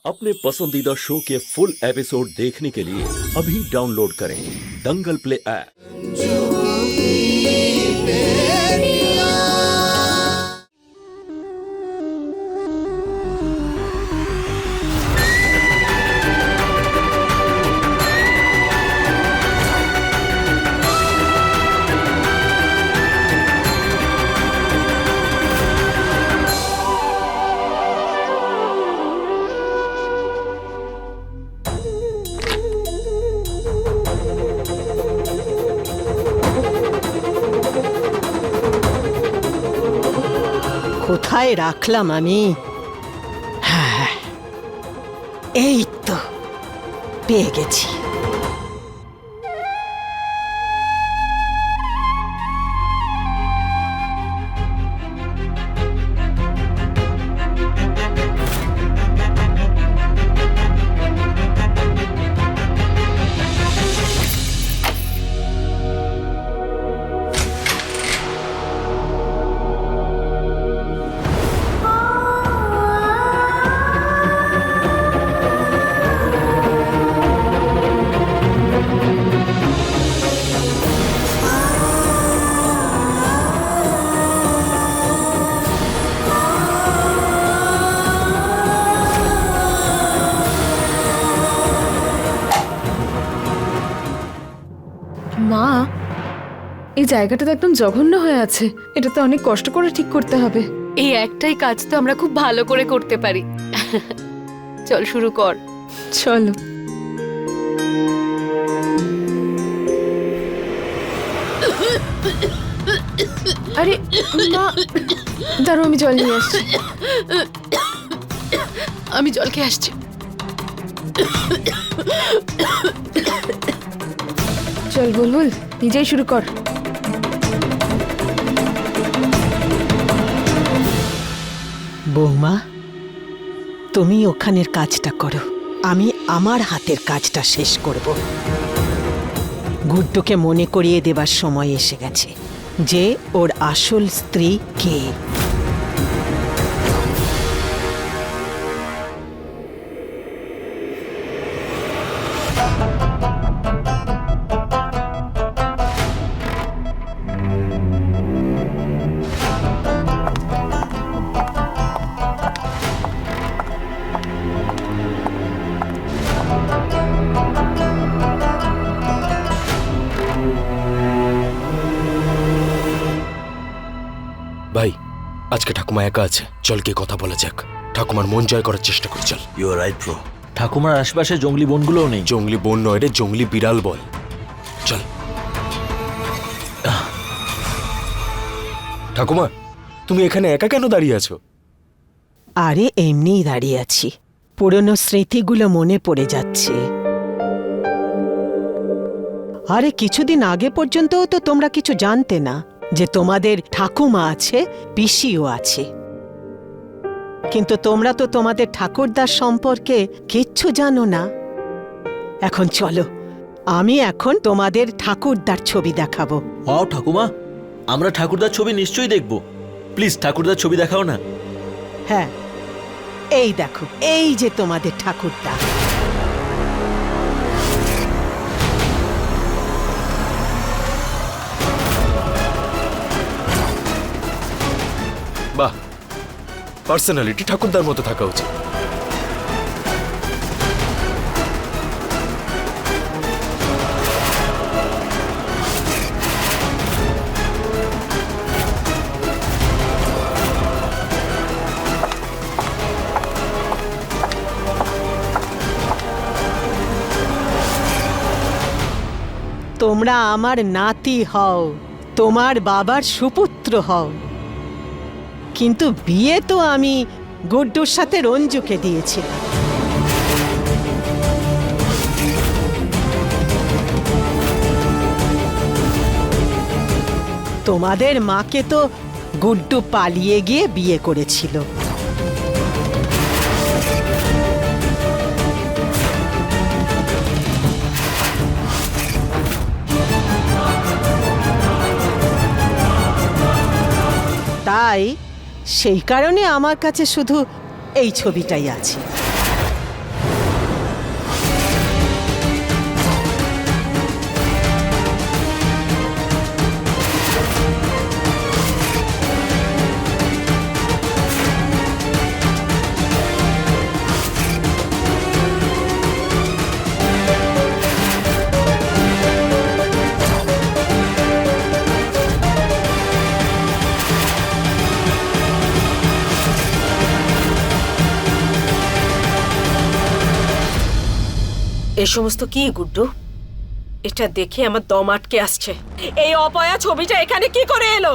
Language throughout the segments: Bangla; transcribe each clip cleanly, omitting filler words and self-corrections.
अपने पसंदीदा शो के फुल एपिसोड देखने के लिए अभी डाउनलोड करें दंगल प्ले ऐप। কোথায় রাখলাম আমি? হ্যাঁ, এই তো পেয়ে গেছি। মা, এই জায়গাটা তো একদম জঘন্য হয়ে আছে। এটা তো অনেক কষ্ট করে ঠিক করতে হবে। এই একটাই কাজ তো আমরা খুব ভালো করে করতে পারি। চল শুরু কর। চলো। আরে মা, দাঁড়াও, আমি জল নিয়ে আসছি। আমি জল খেয়ে আসছি। চল বুলবুল, নিজেই শুরু কর। বৌমা, তুমি ওখানের কাজটা করো, আমি আমার হাতের কাজটা শেষ করব। গুড্ডুকে মনে করিয়ে দেবার সময় এসে গেছে যে ওর আসল স্ত্রী কে। ভাই, আজকে ঠাকুমা একা আছে, চল গিয়ে কথা বলা যাক। ঠাকুমার মন জয় করার চেষ্টা করি, চল। You are right bro. ঠাকুমার আশেপাশে জঙ্গলি বনগুলোও নেই। জঙ্গলি বন নয় রে, জঙ্গলি বিড়াল বল। চল। ঠাকুমা, তুমি এখানে একা কেন দাঁড়িয়ে আছো? আরে এমনিই দাঁড়িয়ে আছি, পুরনো স্মৃতিগুলো মনে পড়ে যাচ্ছে। আরে কিছুদিন আগে পর্যন্তও তো তোমরা কিছু জানতে না যে তোমাদের ঠাকুমা আছে, পিসিও আছে। কিন্তু তোমরা তো তোমাদের ঠাকুরদার সম্পর্কে কিচ্ছু জানো না। এখন চলো, আমি এখন তোমাদের ঠাকুরদার ছবি দেখাবো। ওয়াও ঠাকুমা, আমরা ঠাকুরদার ছবি নিশ্চয়ই দেখব। প্লিজ ঠাকুরদার ছবি দেখাও না। হ্যাঁ, এই দেখো, এই যে তোমাদের ঠাকুরদা। বাহ, পার্সোনালিটি ঠাকুরদার মতো থাকা উচিত। তোমরা আমার নাতি হও, তোমার বাবার সুপুত্র হও, কিন্তু বিয়ে তো আমি গুড্ডুর সাথে রঞ্জুকে দিয়েছিলাম। তোমাদের মাকে তো গুড্ডু পালিয়ে গিয়ে বিয়ে করেছিল। তাই সেই কারণে আমার কাছে শুধু এই ছবিটাই আছে। এ সমস্ত কি গুড্ডু? এটা দেখে আমার দম আটকে আসছে। এই অপয়া ছবিটা এখানে কি করে এলো?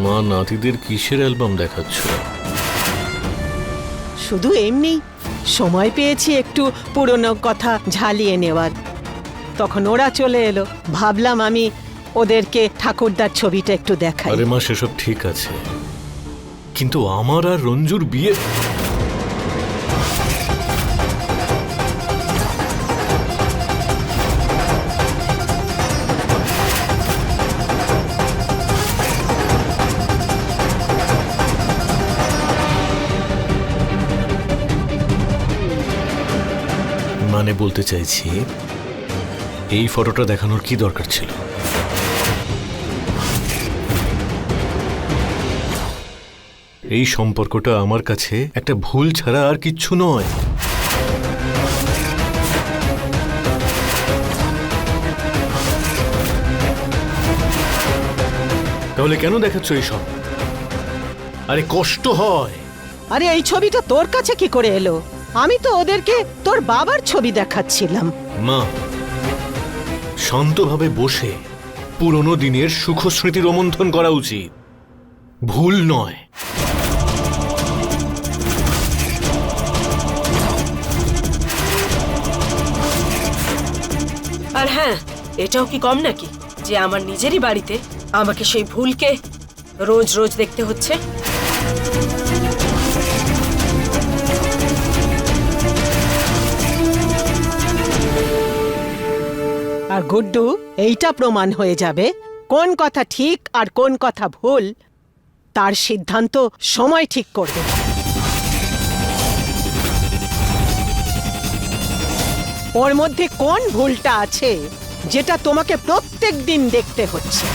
মা, নাতিদের কিসের অ্যালবাম দেখাচ্ছ? শুধু এমনি সময় পেয়েছি একটু পুরনো কথা ঝালিয়ে নেওয়ার। তখন ওরা চলে এলো, ভাবলাম আমি ওদেরকে ঠাকুরদার ছবিটা একটু দেখাই। আরে মা, সেসব ঠিক আছে, কিন্তু আমার আর রঞ্জুর বিয়ে। মানে বলতে চাইছি, এই ফটোটা দেখানোর কি দরকার ছিল? এই সম্পর্কটা আমার কাছে একটা ভুল ছাড়া আর কিচ্ছু নয়। তাহলে কেন দেখাচ্ছ এইসব? আরে কষ্ট হয়। আরে এই ছবিটা তোর কাছে কি করে এলো? আমি তো ওদেরকে তোর বাবার ছবি দেখাচ্ছিলাম। মা, শান্তভাবে বসে পুরনো দিনের সুখ স্মৃতি রোমন্থন করা উচিত, ভুল নয়। আর হ্যাঁ, এটাও কি কম নাকি যে আমার নিজেরই বাড়িতে আমাকে সেই ভুলকে রোজ রোজ দেখতে হচ্ছে? আর গুড্ডু, এইটা প্রমাণ হয়ে যাবে কোন কথা ঠিক আর কোন কথা ভুল, তার সিদ্ধান্ত সময় ঠিক করবে। ওর মধ্যে কোন ভুলটা আছে যেটা তোমাকে প্রত্যেক দিন দেখতে হচ্ছে?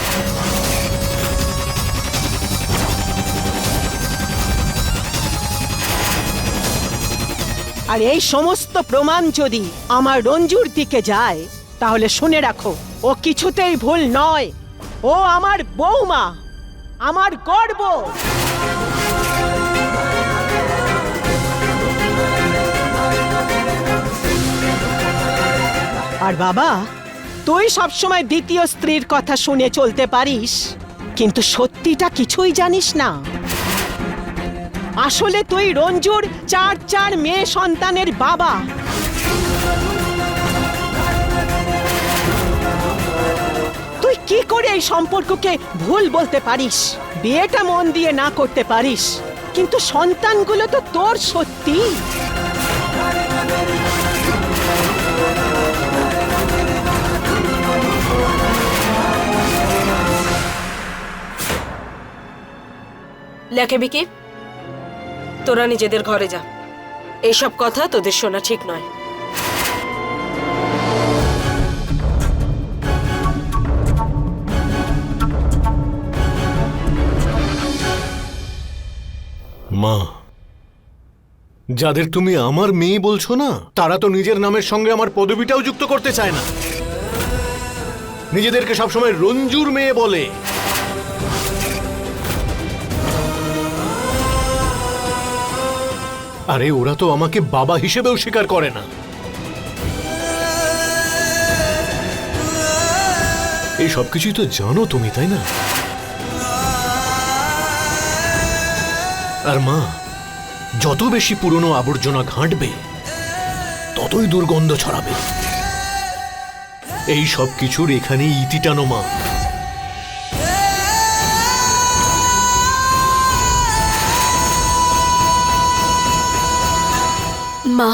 আর এই সমস্ত প্রমাণ যদি আমার রঞ্জুর দিকে যায়, তাহলে শুনে রাখো, ও কিছুতেই ভুল নয়। ও আমার বৌমা, আমার গর্ব। আর বাবা, তুই সবসময় দ্বিতীয় স্ত্রীর কথা শুনে চলতে পারিস, কিন্তু সত্যিটা কিছুই জানিস না। আসলে তুই রঞ্জুর চার মেয়ে সন্তানের বাবা। তুই কি করে এই সম্পর্ককে ভুল বলতে পারিস? বিয়েটা মন দিয়ে না করতে পারিস, কিন্তু সন্তানগুলো তো তোর। সত্যি লেখে বিকি, তোরা নিজেদের ঘরে যা। এইসব কথা তোদের শোনা ঠিক নয়। মা, যাদের তুমি আমার মেয়ে বলছো না, তারা তো নিজের নামের সঙ্গে আমার পদবিটাও যুক্ত করতে চায় না। নিজেদেরকে সবসময় রঞ্জুর মেয়ে বলে। আরে ওরা তো আমাকে বাবা হিসেবেও স্বীকার করে না। এই সবকিছুই তো জানো তুমি, তাই না? আর মা, যত বেশি পুরনো আবর্জনা ঘাঁটবে, ততই দুর্গন্ধ ছড়াবে। এই সব কিছুর এখানে ইতি টানো মা। মা